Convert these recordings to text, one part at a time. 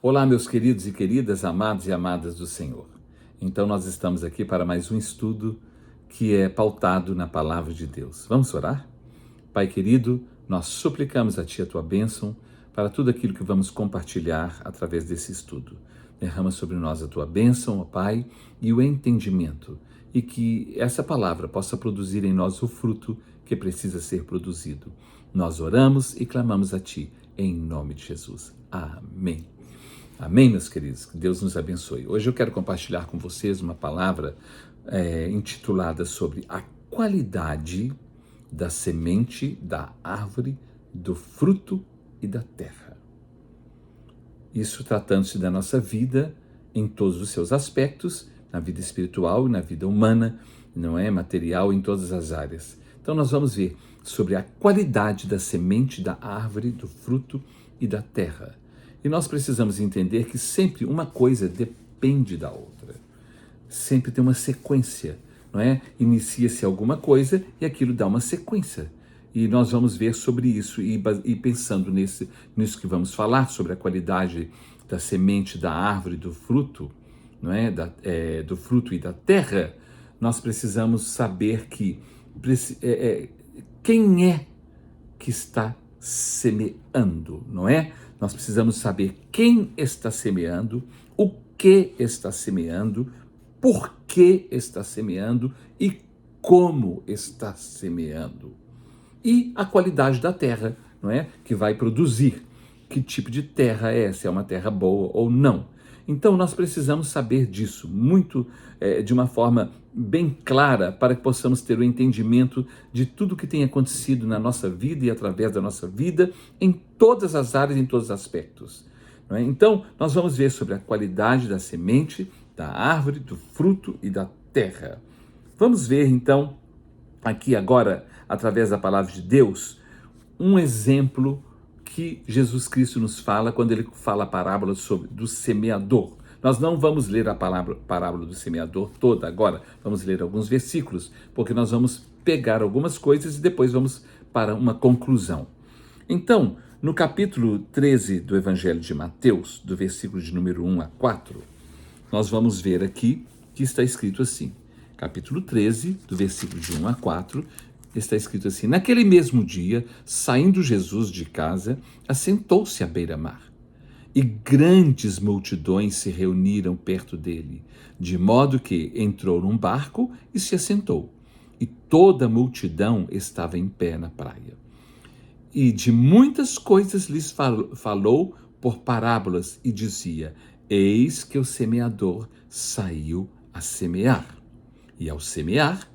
Olá, meus queridos e queridas, amados e amadas do Senhor. Então, nós estamos aqui para mais um estudo que é pautado na Palavra de Deus. Vamos orar? Pai querido, nós suplicamos a Ti a Tua bênção para tudo aquilo que vamos compartilhar através desse estudo. Derrama sobre nós a Tua bênção, ó Pai, e o entendimento, e que essa palavra possa produzir em nós o fruto que precisa ser produzido. Nós oramos e clamamos a Ti, em nome de Jesus. Amém. Amém, meus queridos? Que Deus nos abençoe. Hoje eu quero compartilhar com vocês uma palavra intitulada sobre a qualidade da semente, da árvore, do fruto e da terra. Isso tratando-se da nossa vida em todos os seus aspectos, na vida espiritual e na vida humana, não é? Material, em todas as áreas. Então nós vamos ver sobre a qualidade da semente, da árvore, do fruto e da terra. E nós precisamos entender que sempre uma coisa depende da outra. Sempre tem uma sequência, não é? Inicia-se alguma coisa e aquilo dá uma sequência. E nós vamos ver sobre isso e pensando nisso que vamos falar, sobre a qualidade da semente, da árvore, do fruto, não é? Do fruto e da terra, nós precisamos saber que quem é que está semeando, não é? Nós precisamos saber quem está semeando, o que está semeando, por que está semeando e como está semeando. E a qualidade da terra, não é? Que vai produzir. Que tipo de terra é? Se é uma terra boa ou não. Então nós precisamos saber disso de uma forma bem clara para que possamos ter o entendimento de tudo que tem acontecido na nossa vida e através da nossa vida em todas as áreas, em todos os aspectos. Não é? Então nós vamos ver sobre a qualidade da semente, da árvore, do fruto e da terra. Vamos ver então aqui agora, através da palavra de Deus, um exemplo que Jesus Cristo nos fala quando ele fala a parábola do semeador. Nós não vamos ler a parábola do semeador toda agora, vamos ler alguns versículos, porque nós vamos pegar algumas coisas e depois vamos para uma conclusão. Então, no capítulo 13 do Evangelho de Mateus, do versículo de número 1 a 4, nós vamos ver aqui que está escrito assim, capítulo 13, do versículo de 1 a 4, está escrito assim: naquele mesmo dia, saindo Jesus de casa, assentou-se à beira-mar. E grandes multidões se reuniram perto dele, de modo que entrou num barco e se assentou. E toda a multidão estava em pé na praia. E de muitas coisas lhes falou por parábolas e dizia: eis que o semeador saiu a semear. E ao semear,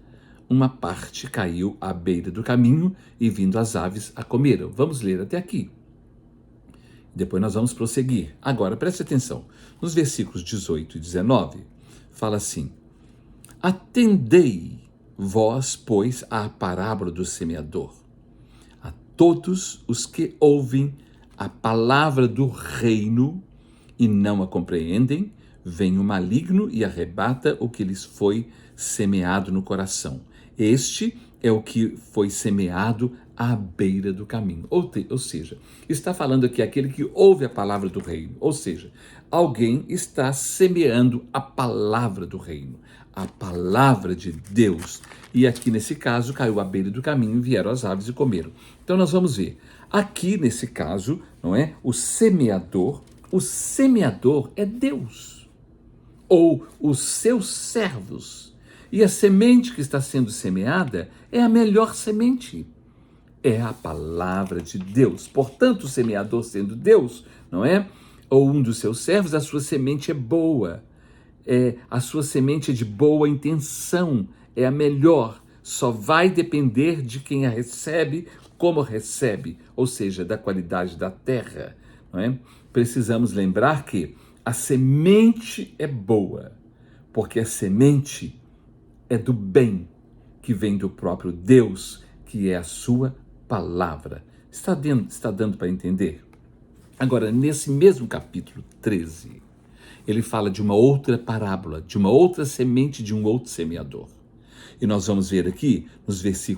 uma parte caiu à beira do caminho e vindo as aves a comeram. Vamos ler até aqui. Depois nós vamos prosseguir. Agora, preste atenção. Nos versículos 18 e 19, fala assim: atendei vós, pois, à parábola do semeador. A todos os que ouvem a palavra do reino e não a compreendem, vem o maligno e arrebata o que lhes foi semeado no coração. Este é o que foi semeado à beira do caminho. Ou seja, está falando aqui aquele que ouve a palavra do reino. Ou seja, alguém está semeando a palavra do reino, a palavra de Deus. E aqui nesse caso caiu à beira do caminho, vieram as aves e comeram. Então nós vamos ver. Aqui nesse caso, não é? O semeador é Deus. Ou os seus servos. E a semente que está sendo semeada é a melhor semente. É a palavra de Deus. Portanto, o semeador sendo Deus, não é? Ou um dos seus servos, a sua semente é boa. A sua semente é de boa intenção. É a melhor. Só vai depender de quem a recebe, como recebe. Ou seja, da qualidade da terra. Não é? Precisamos lembrar que a semente é boa. Porque a semente é do bem que vem do próprio Deus, que é a sua palavra. Está dando para entender? Agora, nesse mesmo capítulo 13, ele fala de uma outra parábola, de uma outra semente de um outro semeador. E nós vamos ver aqui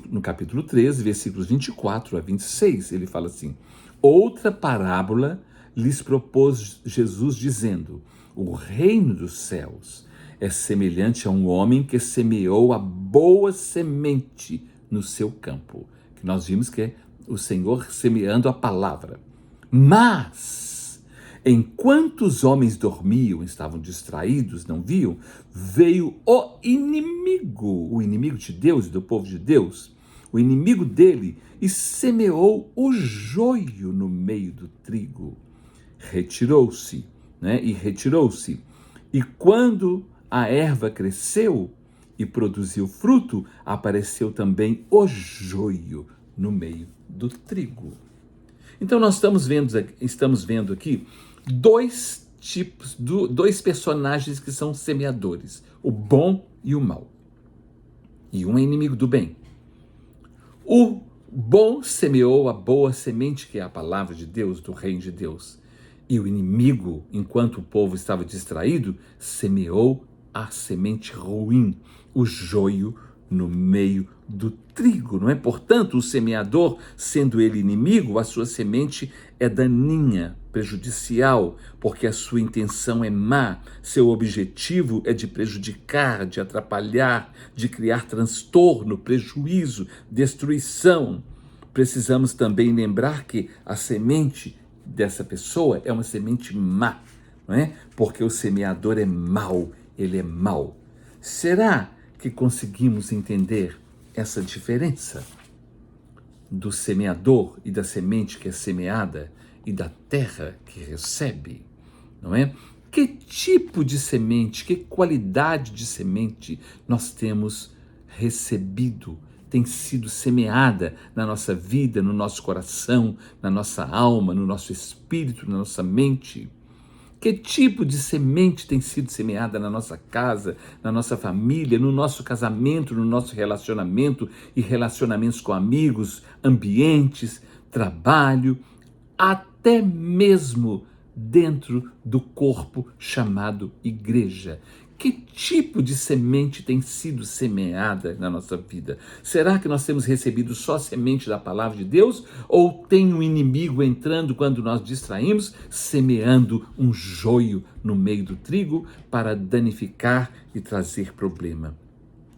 no capítulo 13, versículos 24 a 26, ele fala assim: outra parábola lhes propôs Jesus, dizendo: o reino dos céus é semelhante a um homem que semeou a boa semente no seu campo. Que nós vimos que é o Senhor semeando a palavra. Mas, enquanto os homens dormiam, estavam distraídos, não viam, veio o inimigo de Deus, do povo de Deus, o inimigo dele, e semeou o joio no meio do trigo. Retirou-se. E quando a erva cresceu e produziu fruto, apareceu também o joio no meio do trigo. Então nós estamos vendo aqui dois personagens que são semeadores, o bom e o mal. E um é inimigo do bem. O bom semeou a boa semente, que é a palavra de Deus, do reino de Deus. E o inimigo, enquanto o povo estava distraído, semeou a semente ruim, o joio no meio do trigo, não é? Portanto, o semeador, sendo ele inimigo, a sua semente é daninha, prejudicial, porque a sua intenção é má, seu objetivo é de prejudicar, de atrapalhar, de criar transtorno, prejuízo, destruição. Precisamos também lembrar que a semente dessa pessoa é uma semente má, não é? Porque o semeador é mau, ele é mau. Será que conseguimos entender essa diferença do semeador e da semente que é semeada e da terra que recebe, não é? Que tipo de semente, que qualidade de semente nós temos recebido, tem sido semeada na nossa vida, no nosso coração, na nossa alma, no nosso espírito, na nossa mente? Que tipo de semente tem sido semeada na nossa casa, na nossa família, no nosso casamento, no nosso relacionamento e relacionamentos com amigos, ambientes, trabalho, até mesmo dentro do corpo chamado igreja? Que tipo de semente tem sido semeada na nossa vida? Será que nós temos recebido só semente da palavra de Deus? Ou tem um inimigo entrando quando nós distraímos, semeando um joio no meio do trigo para danificar e trazer problema?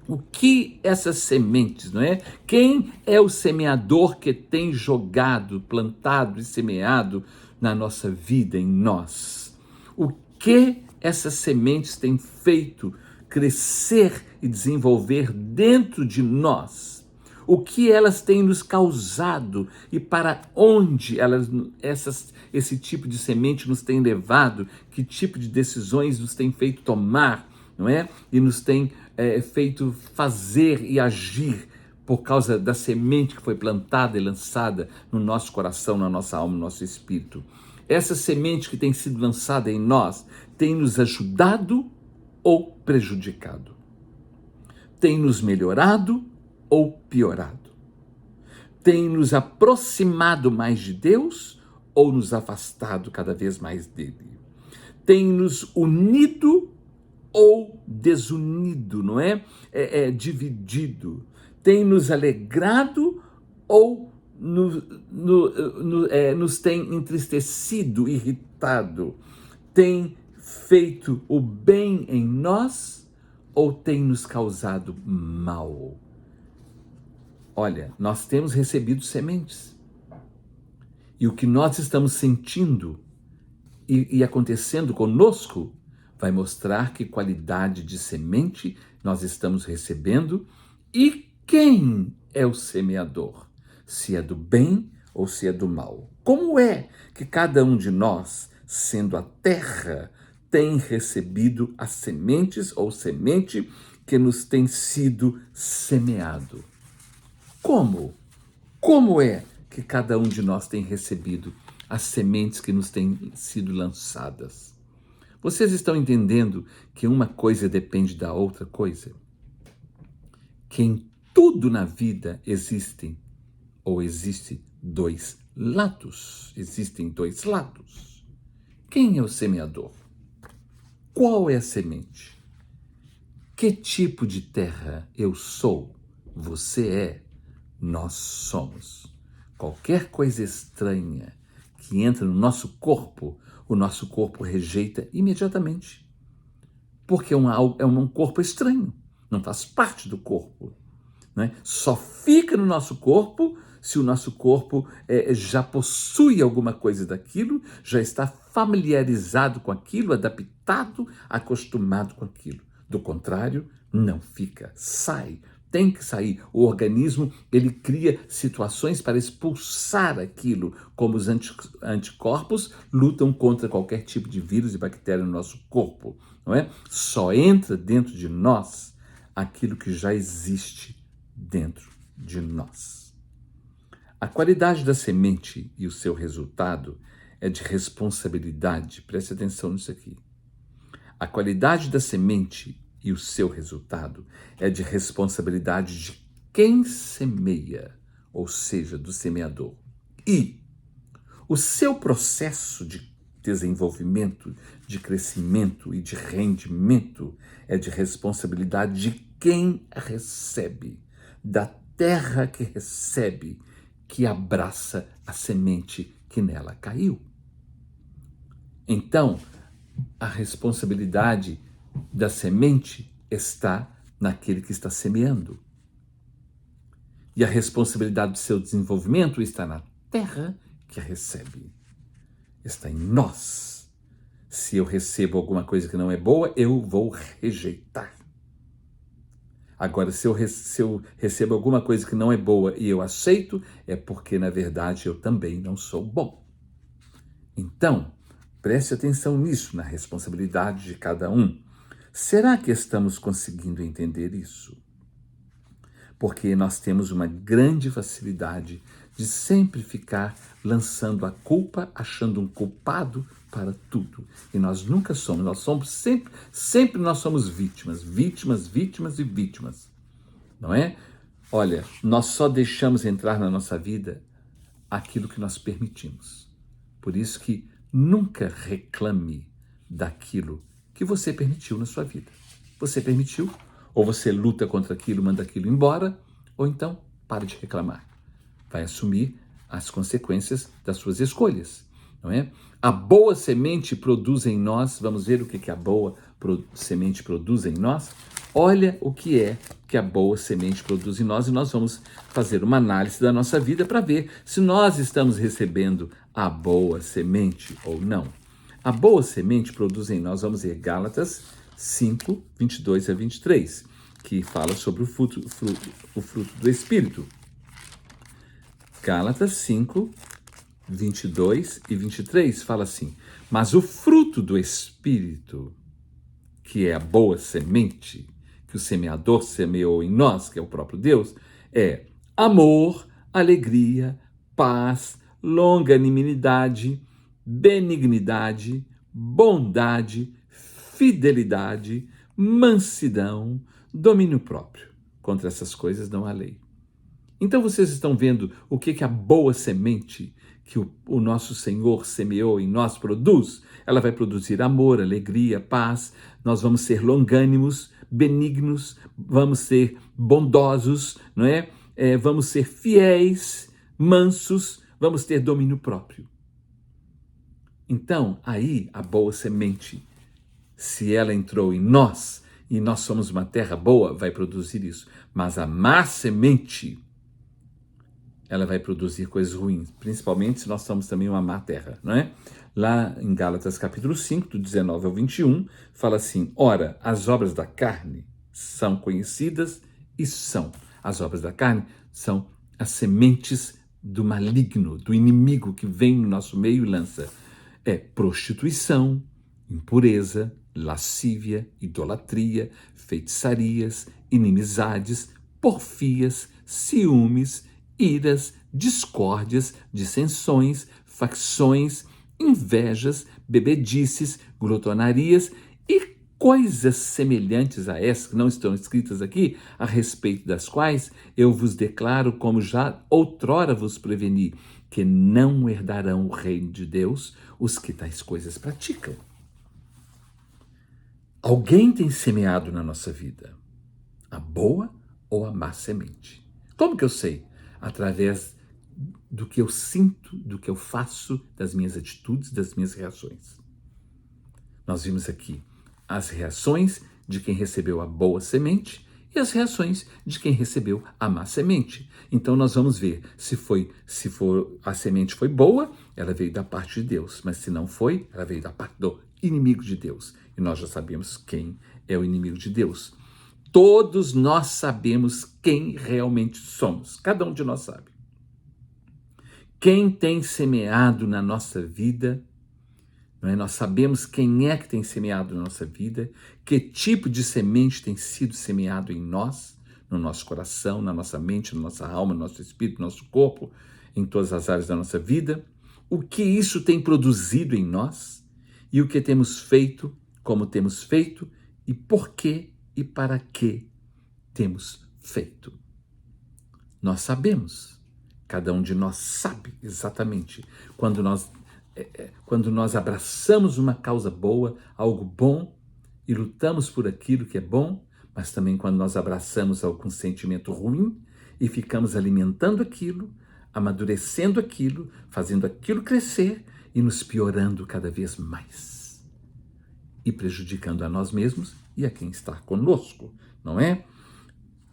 O que essas sementes, não é? Quem é o semeador que tem jogado, plantado e semeado na nossa vida, em nós? O que essas sementes têm feito crescer e desenvolver dentro de nós? O que elas têm nos causado e para onde esse tipo de semente nos tem levado? Que tipo de decisões nos tem feito tomar, não é? E nos tem feito fazer e agir por causa da semente que foi plantada e lançada no nosso coração, na nossa alma, no nosso espírito. Essa semente que tem sido lançada em nós tem nos ajudado ou prejudicado? Tem nos melhorado ou piorado? Tem nos aproximado mais de Deus ou nos afastado cada vez mais dele? Tem nos unido ou desunido, não é? Dividido. Tem nos alegrado ou nos tem entristecido, irritado? Tem feito o bem em nós ou tem nos causado mal? Olha, nós temos recebido sementes. E o que nós estamos sentindo e acontecendo conosco vai mostrar que qualidade de semente nós estamos recebendo e quem é o semeador, se é do bem ou se é do mal. Como é que cada um de nós, sendo a terra, tem recebido as sementes ou semente que nos tem sido semeado? Como? Como é que cada um de nós tem recebido as sementes que nos têm sido lançadas? Vocês estão entendendo que uma coisa depende da outra coisa? Que em tudo na vida existe dois lados. Existem dois lados. Quem é o semeador? Qual é a semente? Que tipo de terra eu sou? Você é? Nós somos. Qualquer coisa estranha que entra no nosso corpo, o nosso corpo rejeita imediatamente. Porque é um corpo estranho, não faz parte do corpo. Né? Só fica no nosso corpo se o nosso corpo já possui alguma coisa daquilo, já está familiarizado com aquilo, adaptado, acostumado com aquilo. Do contrário, não fica, sai. Tem que sair. O organismo, ele cria situações para expulsar aquilo, como os anticorpos lutam contra qualquer tipo de vírus e bactéria no nosso corpo, não é? Só entra dentro de nós aquilo que já existe dentro de nós. A qualidade da semente e o seu resultado é de responsabilidade. Preste atenção nisso aqui. A qualidade da semente e o seu resultado é de responsabilidade de quem semeia, ou seja, do semeador. E o seu processo de desenvolvimento, de crescimento e de rendimento é de responsabilidade de quem recebe, da terra que recebe, que abraça a semente que nela caiu. Então, a responsabilidade da semente está naquele que está semeando. E a responsabilidade do seu desenvolvimento está na terra que a recebe. Está em nós. Se eu recebo alguma coisa que não é boa, eu vou rejeitar. Agora, se eu recebo alguma coisa que não é boa e eu aceito, é porque, na verdade, eu também não sou bom. Então, preste atenção nisso, na responsabilidade de cada um. Será que estamos conseguindo entender isso? Porque nós temos uma grande facilidade de sempre ficar lançando a culpa, achando um culpado para tudo. E nós nunca somos, nós somos sempre nós somos vítimas, vítimas e vítimas. Não é? Olha, nós só deixamos entrar na nossa vida aquilo que nós permitimos. Por isso que nunca reclame daquilo que você permitiu na sua vida. Você permitiu, ou você luta contra aquilo, manda aquilo embora, ou então para de reclamar. Vai assumir as consequências das suas escolhas, não é? A boa semente produz em nós, vamos ver o que a boa semente produz em nós? Olha o que é que a boa semente produz em nós e nós vamos fazer uma análise da nossa vida para ver se nós estamos recebendo a boa semente ou não. A boa semente produz em nós, vamos ver Gálatas 5, 22 a 23, que fala sobre o fruto do Espírito. Gálatas 5, 22 e 23 fala assim: mas o fruto do Espírito, que é a boa semente, que o semeador semeou em nós, que é o próprio Deus, é amor, alegria, paz, longanimidade, benignidade, bondade, fidelidade, mansidão, domínio próprio. Contra essas coisas não há lei. Então vocês estão vendo o que a boa semente que o nosso Senhor semeou em nós produz? Ela vai produzir amor, alegria, paz, nós vamos ser longânimos, benignos, vamos ser bondosos, não é? Vamos ser fiéis, mansos, vamos ter domínio próprio. Então, aí a boa semente, se ela entrou em nós e nós somos uma terra boa, vai produzir isso. Mas a má semente, ela vai produzir coisas ruins, principalmente se nós somos também uma má terra, não é? Lá em Gálatas capítulo 5, do 19 ao 21, fala assim: ora, as obras da carne são conhecidas e são. As obras da carne são as sementes do maligno, do inimigo que vem no nosso meio e lança. É prostituição, impureza, lascívia, idolatria, feitiçarias, inimizades, porfias, ciúmes, iras, discórdias, dissensões, facções, invejas, bebedices, glutonarias e coisas semelhantes a essas que não estão escritas aqui, a respeito das quais eu vos declaro, como já outrora vos preveni, que não herdarão o reino de Deus os que tais coisas praticam. Alguém tem semeado na nossa vida a boa ou a má semente. Como que eu sei? Através do que eu sinto, do que eu faço, das minhas atitudes, das minhas reações. Nós vimos aqui as reações de quem recebeu a boa semente e as reações de quem recebeu a má semente. Então nós vamos ver se for a semente foi boa, ela veio da parte de Deus, mas se não foi, ela veio da parte do inimigo de Deus. E nós já sabemos quem é o inimigo de Deus. Todos nós sabemos quem realmente somos. Cada um de nós sabe. Quem tem semeado na nossa vida, não é? Nós sabemos quem é que tem semeado na nossa vida, que tipo de semente tem sido semeado em nós, no nosso coração, na nossa mente, na nossa alma, no nosso espírito, no nosso corpo, em todas as áreas da nossa vida, o que isso tem produzido em nós e o que temos feito, como temos feito e por que e para que temos feito. Nós sabemos, cada um de nós sabe exatamente quando nós abraçamos uma causa boa, algo bom, e lutamos por aquilo que é bom, mas também quando nós abraçamos algum sentimento ruim e ficamos alimentando aquilo, amadurecendo aquilo, fazendo aquilo crescer e nos piorando cada vez mais. E prejudicando a nós mesmos e a quem está conosco, não é?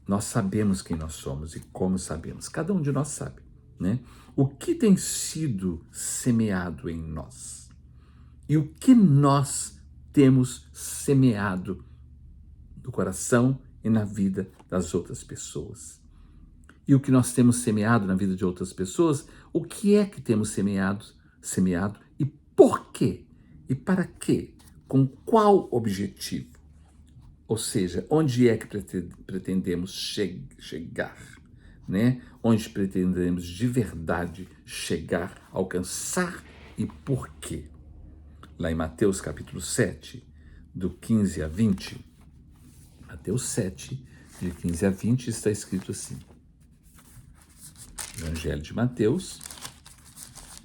Nós sabemos quem nós somos e como sabemos. Cada um de nós sabe, né? O que tem sido semeado em nós? E o que nós temos semeado no coração e na vida das outras pessoas? E o que nós temos semeado na vida de outras pessoas, o que é que temos semeado e por quê? E para quê? Com qual objetivo? Ou seja, onde é que pretendemos chegar, né? Onde pretendemos de verdade chegar, alcançar e por quê? Lá em Mateus capítulo 7, do 15 a 20, Mateus 7, de 15 a 20, está escrito assim. Evangelho de Mateus,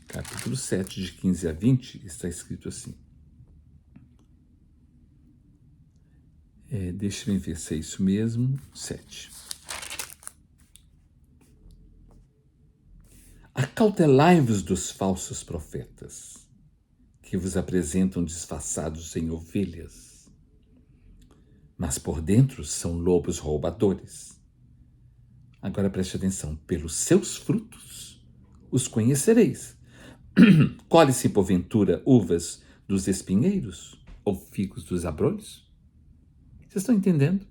capítulo 7, de 15 a 20, está escrito assim. Deixa-me ver se é isso mesmo. 7. Acautelai-vos dos falsos profetas, que vos apresentam disfarçados em ovelhas, mas por dentro são lobos roubadores. Agora preste atenção, pelos seus frutos os conhecereis. Colhe-se porventura uvas dos espinheiros ou figos dos abrolhos? Vocês estão entendendo?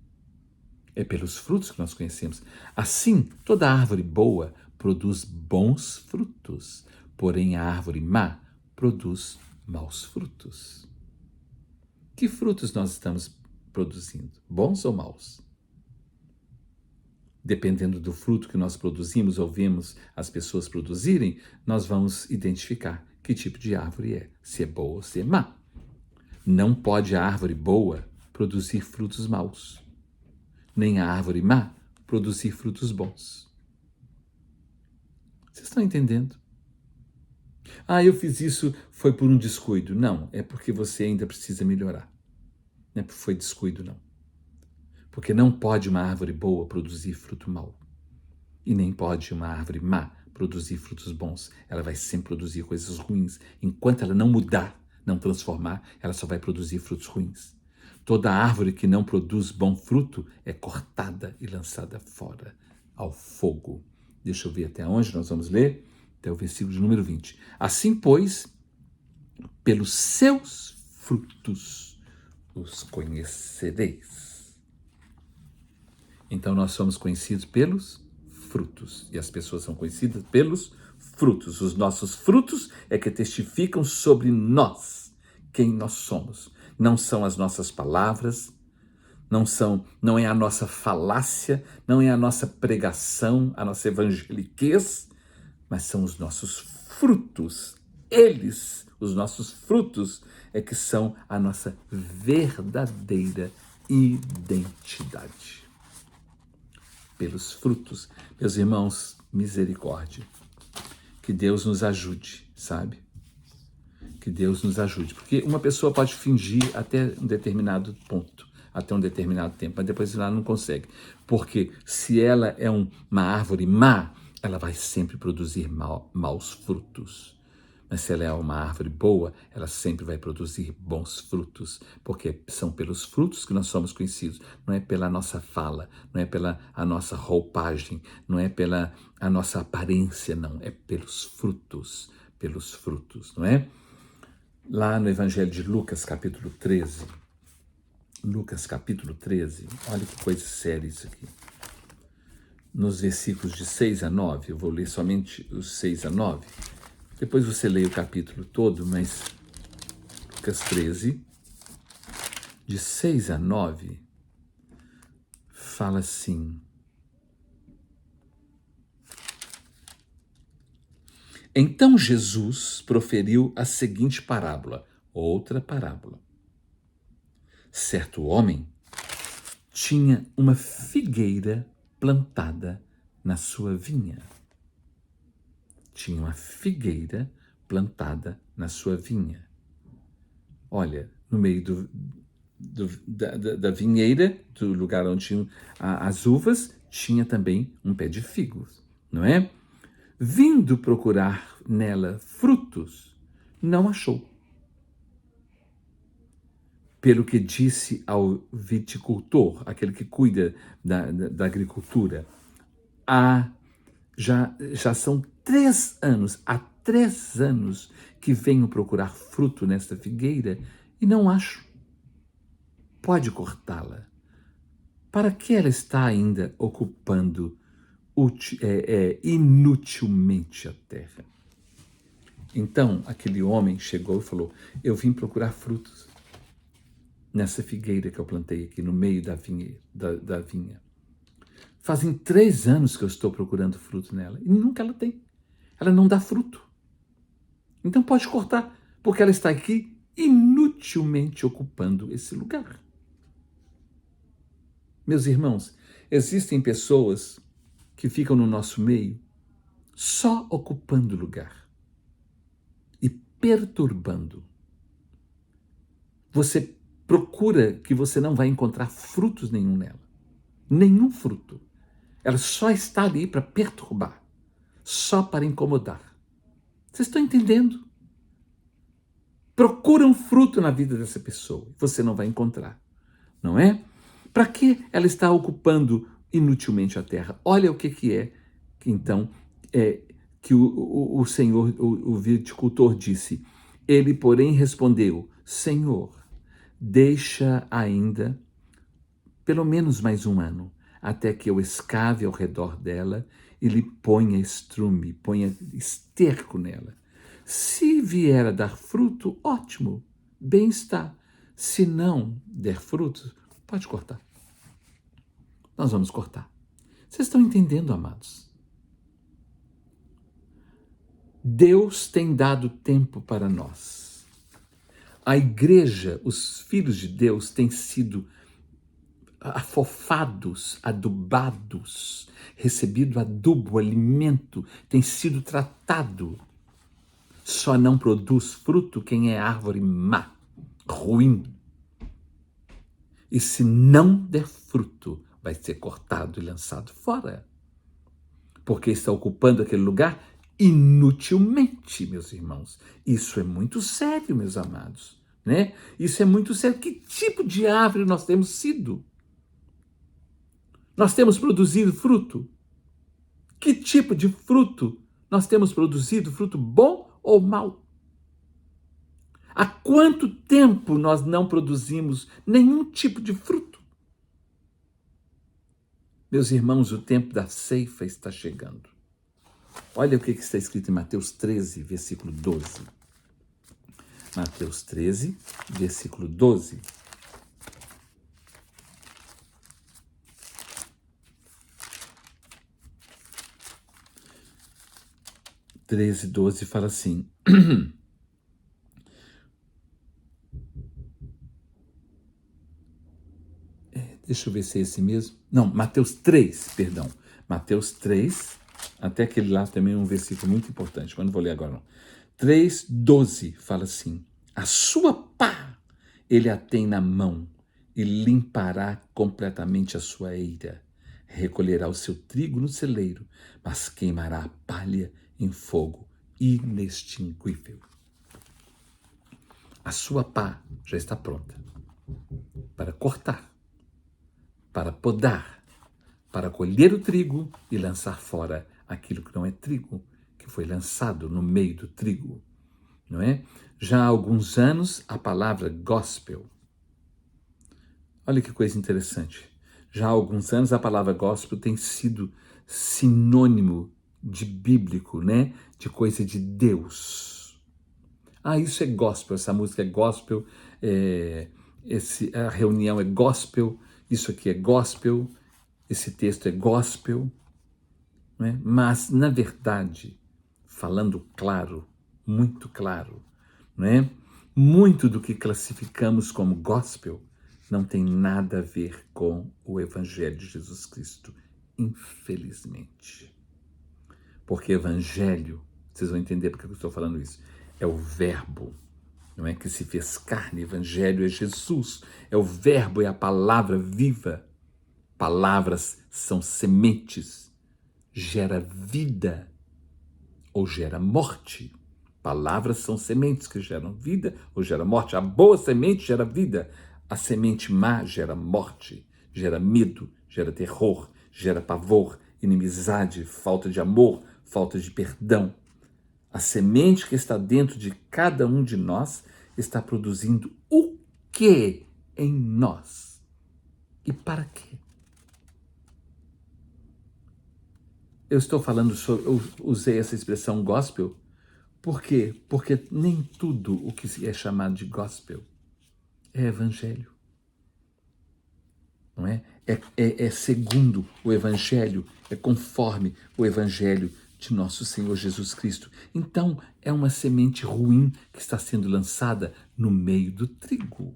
É pelos frutos que nós conhecemos. Assim, toda árvore boa produz bons frutos, porém a árvore má produz maus frutos. Que frutos nós estamos produzindo? Bons ou maus? Dependendo do fruto que nós produzimos ou vemos as pessoas produzirem, nós vamos identificar que tipo de árvore é, se é boa ou se é má. Não pode a árvore boa produzir frutos maus, nem a árvore má produzir frutos bons. Vocês estão entendendo? Eu fiz isso, foi por um descuido. Não, é porque você ainda precisa melhorar. Não é porque foi descuido, não. Porque não pode uma árvore boa produzir fruto mau. E nem pode uma árvore má produzir frutos bons. Ela vai sempre produzir coisas ruins. Enquanto ela não mudar, não transformar, ela só vai produzir frutos ruins. Toda árvore que não produz bom fruto é cortada e lançada fora ao fogo. Deixa eu ver até onde nós vamos ler. Até o versículo de número 20. Assim, pois, pelos seus frutos os conhecereis. Então, nós somos conhecidos pelos frutos. E as pessoas são conhecidas pelos frutos. Os nossos frutos é que testificam sobre nós, quem nós somos. Não são as nossas palavras, não é a nossa falácia, não é a nossa pregação, a nossa evangeliquez, mas são os nossos frutos. Eles, os nossos frutos, é que são a nossa verdadeira identidade. Pelos frutos. Meus irmãos, misericórdia. Que Deus nos ajude, sabe? Que Deus nos ajude. Porque uma pessoa pode fingir até um determinado ponto, até um determinado tempo, mas depois ela não consegue. Porque se ela é uma árvore má, ela vai sempre produzir maus frutos. Mas se ela é uma árvore boa, ela sempre vai produzir bons frutos, porque são pelos frutos que nós somos conhecidos, não é pela nossa fala, não é pela a nossa roupagem, não é pela a nossa aparência, não, é pelos frutos, não é? Lá no Evangelho de Lucas, capítulo 13, olha que coisa séria isso aqui. Nos versículos de 6 a 9, eu vou ler somente os 6 a 9, depois você lê o capítulo todo, mas Lucas 13, de 6 a 9, fala assim: Então Jesus proferiu a seguinte parábola, outra parábola. Certo homem tinha uma figueira plantada na sua vinha. Tinha uma figueira plantada na sua vinha. Olha, no meio da vinheira, do lugar onde tinham as uvas, tinha também um pé de figos, não é? Vindo procurar nela frutos, não achou. Pelo que disse ao viticultor, aquele que cuida da agricultura, já são 3 anos, há 3 anos que venho procurar fruto nesta figueira e não acho. Pode cortá-la. Para que ela está ainda ocupando inutilmente a terra? Então aquele homem chegou e falou: eu vim procurar frutos nessa figueira que eu plantei aqui no meio da vinha. Fazem 3 anos que eu estou procurando fruto nela e nunca ela tem. Ela não dá fruto. Então pode cortar, porque ela está aqui inutilmente ocupando esse lugar. Meus irmãos, existem pessoas que ficam no nosso meio só ocupando lugar e perturbando. Você procura que você não vai encontrar frutos nenhum nela. Nenhum fruto. Ela só está ali para perturbar, só para incomodar. Vocês estão entendendo? Procura um fruto na vida dessa pessoa, você não vai encontrar, não é? Para que ela está ocupando inutilmente a terra? Olha o que é, então, que o Senhor, o viticultor disse. Ele, porém, respondeu: Senhor, deixa ainda pelo menos mais 1 ano, até que eu escave ao redor dela e lhe ponha estrume, ponha esterco nela. Se vier a dar fruto, ótimo, bem está. Se não der fruto, pode cortar. Nós vamos cortar. Vocês estão entendendo, amados? Deus tem dado tempo para nós. A igreja, os filhos de Deus têm sido afofados, adubados, recebido adubo, alimento, tem sido tratado. Só não produz fruto quem é árvore má, ruim. E se não der fruto, vai ser cortado e lançado fora. Porque está ocupando aquele lugar inutilmente, meus irmãos. Isso é muito sério, meus amados, né? Isso é muito sério. Que tipo de árvore nós temos sido? Nós temos produzido fruto? Que tipo de fruto nós temos produzido? Fruto bom ou mau? Há quanto tempo nós não produzimos nenhum tipo de fruto? Meus irmãos, o tempo da ceifa está chegando. Olha o que está escrito em Mateus 13, versículo 12. Mateus 13, versículo 12. Treze, 12 fala assim. Deixa eu ver se é esse mesmo. Não, Mateus 3, perdão. Mateus 3, até aquele lá também é um versículo muito importante, mas não vou ler agora não. 3, 12 fala assim: a sua pá ele a tem na mão e limpará completamente a sua eira. recolherá o seu trigo no celeiro, mas queimará a palha em fogo inextinguível. A sua pá já está pronta para cortar, para podar, para colher o trigo e lançar fora aquilo que não é trigo, que foi lançado no meio do trigo, não é? Já há alguns anos, a palavra gospel, olha que coisa interessante, já há alguns anos a palavra gospel tem sido sinônimo de bíblico, né? De coisa de Deus. Isso é gospel, essa música é gospel, a reunião é gospel, isso aqui é gospel, esse texto é gospel, não é? Mas, na verdade, falando claro, muito claro, não é? Muito do que classificamos como gospel não tem nada a ver com o Evangelho de Jesus Cristo, infelizmente. Porque Evangelho, vocês vão entender porque eu estou falando isso, é o verbo, não é que se fez carne. Evangelho é Jesus, é o verbo, é a palavra viva. Palavras são sementes, gera vida ou gera morte. Palavras são sementes que geram vida ou geram morte. A boa semente gera vida, a semente má gera morte, gera medo, gera terror, gera pavor, inimizade, falta de amor, falta de perdão. A semente que está dentro de cada um de nós está produzindo o que em nós? E para quê? Eu estou falando sobre, eu usei essa expressão gospel, por quê? Porque nem tudo o que é chamado de gospel é evangelho. Não é? É segundo o evangelho, é conforme o evangelho de nosso Senhor Jesus Cristo. Então, é uma semente ruim que está sendo lançada no meio do trigo,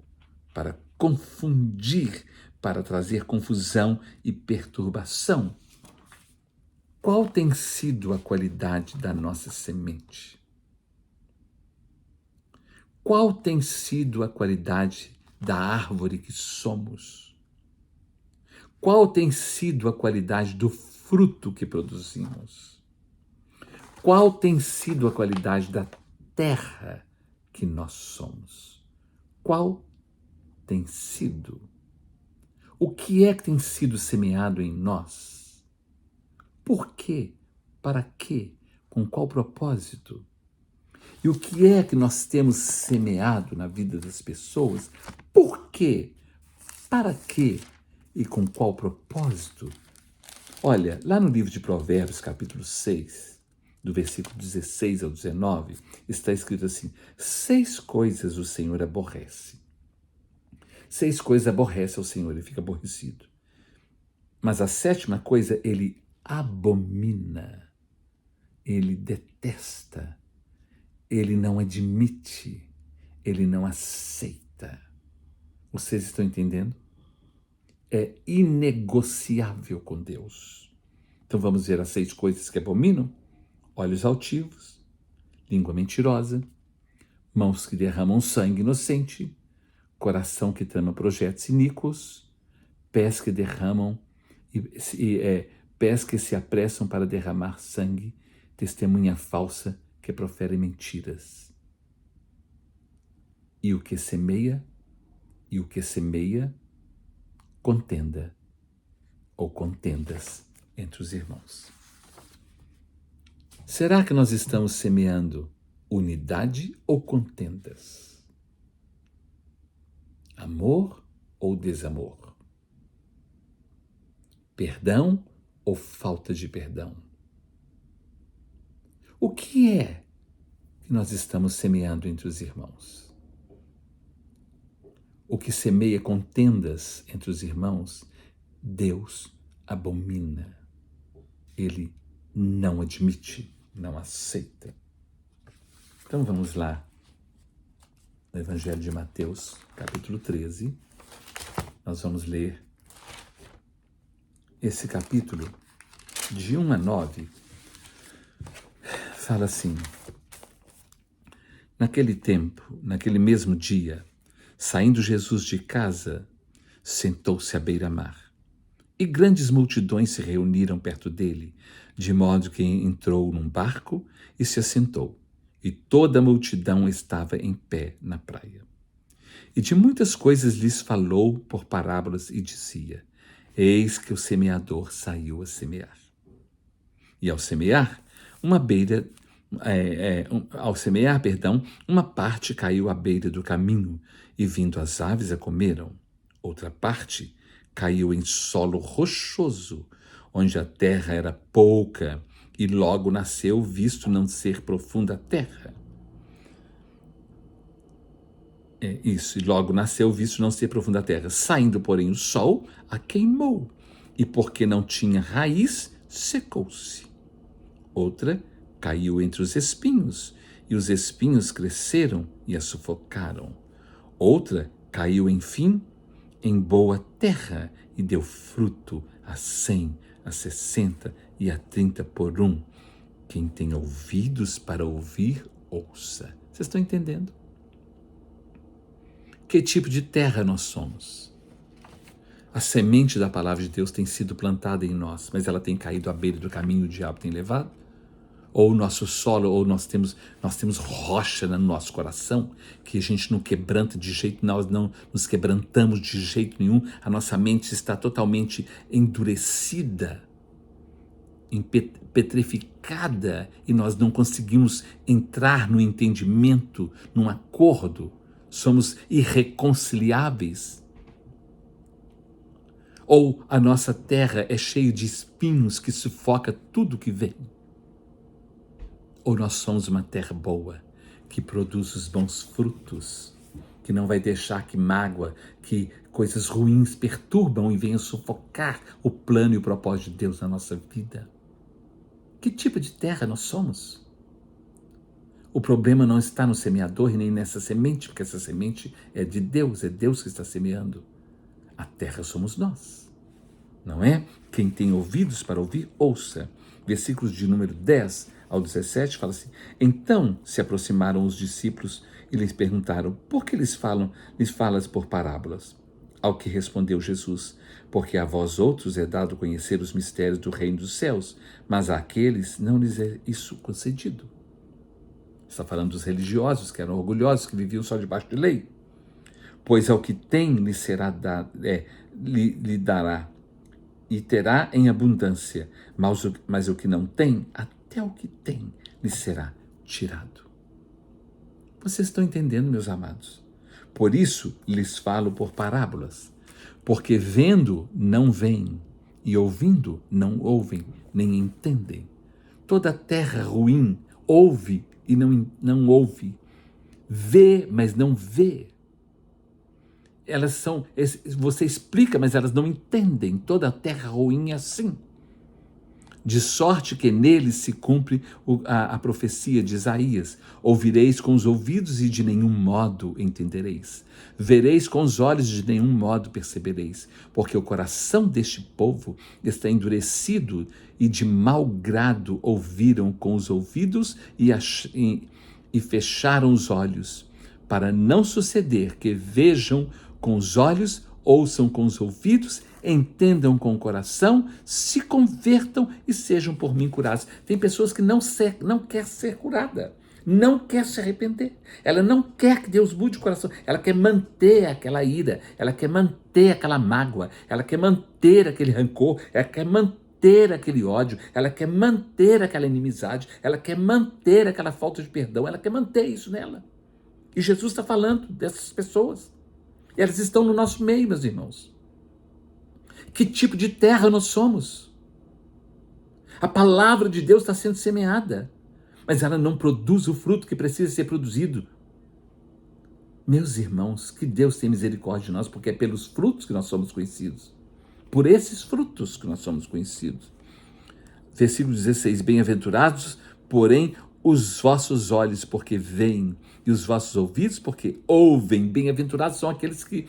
para confundir, para trazer confusão e perturbação. Qual tem sido a qualidade da nossa semente? Qual tem sido a qualidade da árvore que somos? Qual tem sido a qualidade do fruto que produzimos? Qual tem sido a qualidade da terra que nós somos? Qual tem sido? O que é que tem sido semeado em nós? Por quê? Para quê? Com qual propósito? E o que é que nós temos semeado na vida das pessoas? Por quê? Para quê? E com qual propósito? Olha, lá no livro de Provérbios, capítulo 6, do versículo 16 ao 19, está escrito assim: 6 coisas o Senhor aborrece. 6 coisas aborrece ao Senhor, ele fica aborrecido. Mas a 7ª coisa ele abomina, ele detesta, ele não admite, ele não aceita. Vocês estão entendendo? É inegociável com Deus. Então vamos ver as 6 coisas que abominam: olhos altivos, língua mentirosa, mãos que derramam sangue inocente, coração que trama projetos iníquos, pés que derramam pés que se apressam para derramar sangue, testemunha falsa que profere mentiras. E o que semeia, contenda ou contendas entre os irmãos. Será que nós estamos semeando unidade ou contendas? Amor ou desamor? Perdão ou falta de perdão? O que é que nós estamos semeando entre os irmãos? O que semeia contendas entre os irmãos, Deus abomina. Ele não admite, não aceita. Então vamos lá, no Evangelho de Mateus, capítulo 13, nós vamos ler esse capítulo de 1 a 9. Fala assim: naquele tempo, naquele mesmo dia, saindo Jesus de casa, sentou-se à beira-mar E grandes multidões se reuniram perto dele, de modo que entrou num barco e se assentou. E toda a multidão estava em pé na praia. E de muitas coisas lhes falou por parábolas e dizia: Eis que o semeador saiu a semear. E ao semear, uma parte caiu à beira do caminho, e vindo as aves a comeram. Outra parte caiu em solo rochoso, onde a terra era pouca, e logo nasceu, visto não ser profunda a terra. E logo nasceu, visto não ser profunda a terra. Saindo, porém, o sol a queimou, e porque não tinha raiz, secou-se. Outra caiu entre os espinhos, e os espinhos cresceram e a sufocaram. Outra caiu, enfim, em boa terra, e deu fruto a 100, a 60 e a 30 por um. Quem tem ouvidos para ouvir, ouça. Vocês estão entendendo? Que tipo de terra nós somos? A semente da palavra de Deus tem sido plantada em nós, mas ela tem caído à beira do caminho, o diabo tem levado? Ou o nosso solo, ou nós temos rocha no nosso coração, que a gente não quebranta de jeito, nós não nos quebrantamos de jeito nenhum, a nossa mente está totalmente endurecida, petrificada, e nós não conseguimos entrar no entendimento, num acordo, somos irreconciliáveis. Ou a nossa terra é cheia de espinhos que sufoca tudo que vem. Ou nós somos uma terra boa, que produz os bons frutos, que não vai deixar que mágoa, que coisas ruins perturbam e venham sufocar o plano e o propósito de Deus na nossa vida. Que tipo de terra nós somos? O problema não está no semeador e nem nessa semente, porque essa semente é de Deus, é Deus que está semeando. A terra somos nós, não é? Quem tem ouvidos para ouvir, ouça. Versículos de número 10 ao 17 fala assim: Então se aproximaram os discípulos e lhes perguntaram: Por que lhes falas por parábolas? Ao que respondeu Jesus: Porque a vós outros é dado conhecer os mistérios do reino dos céus, mas àqueles não lhes é isso concedido. Está falando dos religiosos, que eram orgulhosos, que viviam só debaixo de lei. Pois ao que tem lhe será dado, lhe dará, e terá em abundância, mas o que não tem, até o que tem lhe será tirado. Vocês estão entendendo, meus amados? Por isso lhes falo por parábolas, porque vendo não veem, e ouvindo não ouvem, nem entendem. Toda terra ruim ouve e não ouve, vê, mas não vê. Você explica, mas elas não entendem. Toda a terra ruim é assim. De sorte que neles se cumpre a profecia de Isaías: ouvireis com os ouvidos e de nenhum modo entendereis. Vereis com os olhos e de nenhum modo percebereis. Porque o coração deste povo está endurecido e de mau grado ouviram com os ouvidos e fecharam os olhos, para não suceder que vejam com os olhos, ouçam com os ouvidos, entendam com o coração, se convertam e sejam por mim curados. Tem pessoas que não quer ser curada, não quer se arrepender. Ela não quer que Deus mude o coração. Ela quer manter aquela ira, ela quer manter aquela mágoa, ela quer manter aquele rancor, ela quer manter aquele ódio, ela quer manter aquela inimizade, ela quer manter aquela falta de perdão, ela quer manter isso nela. E Jesus está falando dessas pessoas. Elas estão no nosso meio, meus irmãos. Que tipo de terra nós somos? A palavra de Deus está sendo semeada, mas ela não produz o fruto que precisa ser produzido. Meus irmãos, que Deus tenha misericórdia de nós, porque é pelos frutos que nós somos conhecidos. Por esses frutos que nós somos conhecidos. Versículo 16, bem-aventurados, porém, os vossos olhos porque veem, e os vossos ouvidos porque ouvem. Bem-aventurados são aqueles que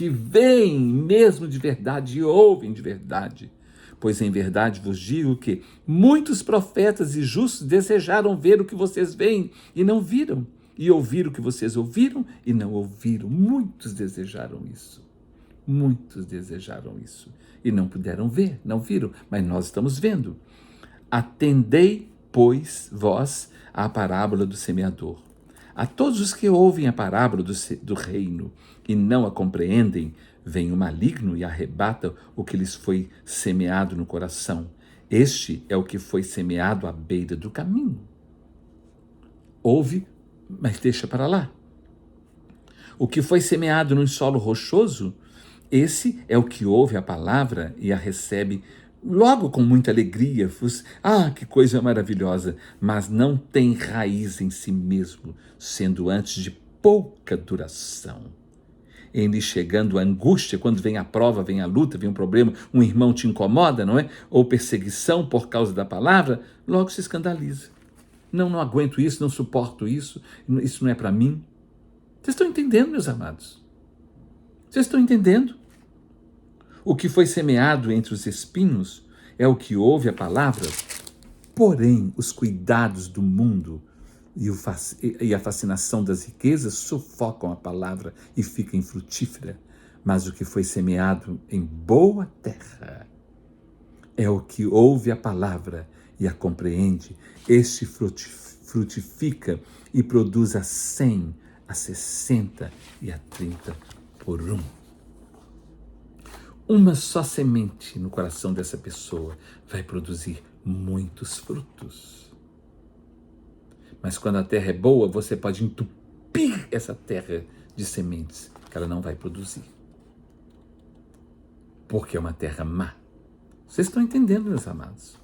veem mesmo de verdade e ouvem de verdade. Pois em verdade vos digo que muitos profetas e justos desejaram ver o que vocês veem e não viram, e ouvir o que vocês ouviram e não ouviram. Muitos desejaram isso. Muitos desejaram isso e não puderam ver, não viram, mas nós estamos vendo. Atendei, pois, vós à parábola do semeador. A todos os que ouvem a parábola do reino e não a compreendem, vem o maligno e arrebata o que lhes foi semeado no coração. Este é o que foi semeado à beira do caminho. Ouve, mas deixa para lá. O que foi semeado num solo rochoso, esse é o que ouve a palavra e a recebe logo com muita alegria. Que coisa maravilhosa! Mas não tem raiz em si mesmo, sendo antes de pouca duração. Em lhe chegando a angústia, quando vem a prova, vem a luta, vem um problema, um irmão te incomoda, não é? Ou perseguição por causa da palavra, logo se escandaliza. Não aguento isso, não suporto isso não é para mim. Vocês estão entendendo, meus amados? Vocês estão entendendo? O que foi semeado entre os espinhos é o que ouve a palavra, porém os cuidados do mundo e a fascinação das riquezas sufocam a palavra e fica infrutífera. Mas o que foi semeado em boa terra é o que ouve a palavra e a compreende. Este frutifica e produz a 100, a 60 e a 30 por um. Uma só semente no coração dessa pessoa vai produzir muitos frutos. Mas quando a terra é boa, você pode entupir essa terra de sementes que ela não vai produzir. Porque é uma terra má. Vocês estão entendendo, meus amados?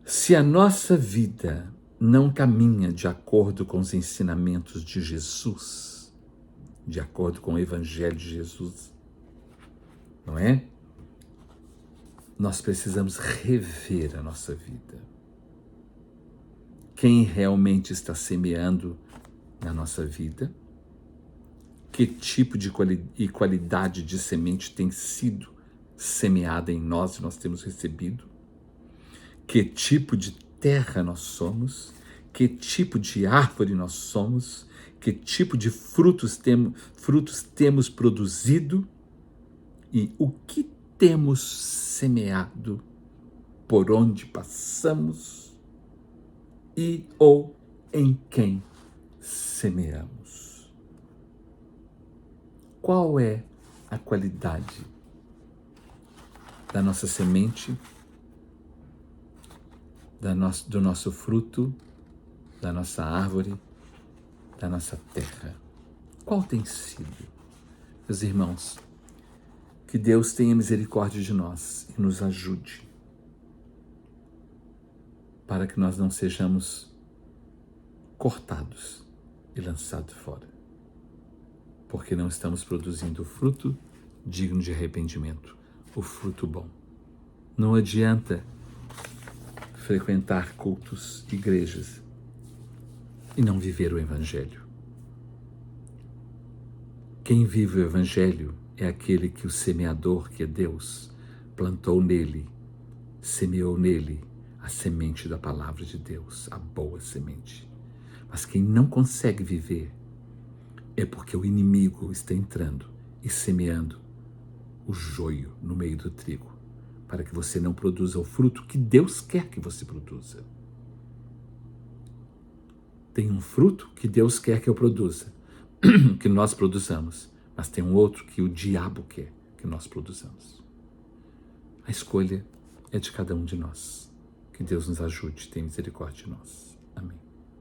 Se a nossa vida não caminha de acordo com os ensinamentos de Jesus, de acordo com o Evangelho de Jesus, não é? Nós precisamos rever a nossa vida. Quem realmente está semeando na nossa vida? Que tipo de qualidade de semente tem sido semeada em nós e nós temos recebido? Que tipo de terra nós somos? Que tipo de árvore nós somos? Que tipo de frutos temos produzido? E o que temos semeado? Por onde passamos? E ou em quem semeamos? Qual é a qualidade da nossa semente, do nosso fruto, da nossa árvore, da nossa terra? Qual tem sido? Meus irmãos, que Deus tenha misericórdia de nós e nos ajude para que nós não sejamos cortados e lançados fora, porque não estamos produzindo o fruto digno de arrependimento, o fruto bom. Não adianta frequentar cultos, igrejas e não viver o Evangelho. Quem vive o Evangelho é aquele que o semeador, que é Deus, plantou nele, semeou nele a semente da palavra de Deus, a boa semente. Mas quem não consegue viver é porque o inimigo está entrando e semeando o joio no meio do trigo, para que você não produza o fruto que Deus quer que você produza. Tem um fruto que Deus quer que eu produza, que nós produzamos, mas tem um outro que o diabo quer que nós produzamos. A escolha é de cada um de nós. Que Deus nos ajude, tenha misericórdia de nós. Amém.